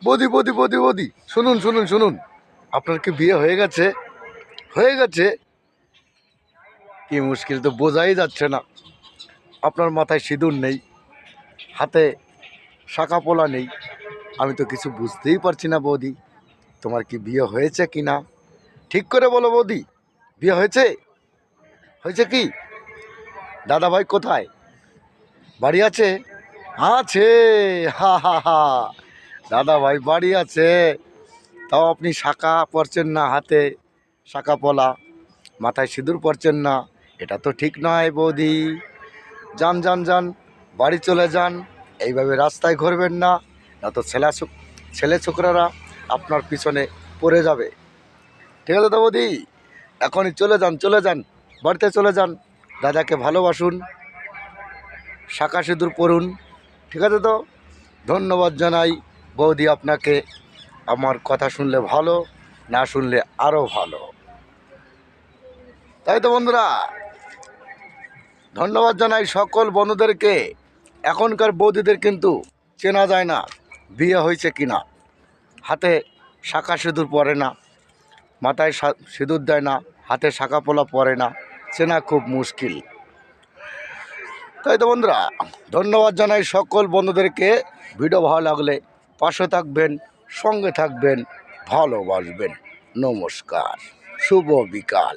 বৌদি বৌদি বৌদি বৌদি, শুনুন শুনুন শুনুন, আপনার কি বিয়ে হয়ে গেছে? হয়ে গেছে? কি মুশকিল, তো বোঝাই যাচ্ছে না। আপনার মাথায় সিঁদুর নেই, হাতে শাঁখা পোলা নেই, আমি তো কিছু বুঝতেই পারছি না বৌদি। তোমার কি বিয়ে হয়েছে কি না? ঠিক করে বলো বৌদি, বিয়ে হয়েছে? হয়েছে কি? দাদা ভাই কোথায়? বাড়ি আছে? আছে, হা হা হা, দাদা ভাই বাড়ি আছে। তাও আপনি শাঁখা পরছেন না, হাতে শাঁখা পলা, মাথায় সিঁদুর পরছেন না, এটা তো ঠিক নয় বৌদি। যান যান যান, বাড়ি চলে যান, এইভাবে রাস্তায় ঘুরবেন না, না তো ছেলে ছোকরারা আপনার পিছনে পড়ে যাবে। ঠিক আছে তো বৌদি, এখনই চলে যান, চলে যান, বাড়িতে চলে যান, দাদাকে ভালোবাসুন, শাঁখা সিঁদুর পরুন। ঠিক আছে তো? ধন্যবাদ জানাই বৌদি আপনাকে। আমার কথা শুনলে ভালো, না শুনলে আরও ভালো। তাই তো বন্ধুরা, ধন্যবাদ জানাই সকল বন্ধুদেরকে। এখনকার বৌদিদের কিন্তু চেনা যায় না বিয়ে হয়েছে কিনা। হাতে শাঁখা সিঁদুর পরে না, মাথায় সিঁদুর দেয় না, হাতে শাঁখা পোলা পরে না, চেনা খুব মুশকিল। তাই তো বন্ধুরা, ধন্যবাদ জানাই সকল বন্ধুদেরকে। ভিডিও ভালো লাগলে পাশে থাকবেন, সঙ্গে থাকবেন, ভালোবাসবেন। নমস্কার, শুভ বিকাল।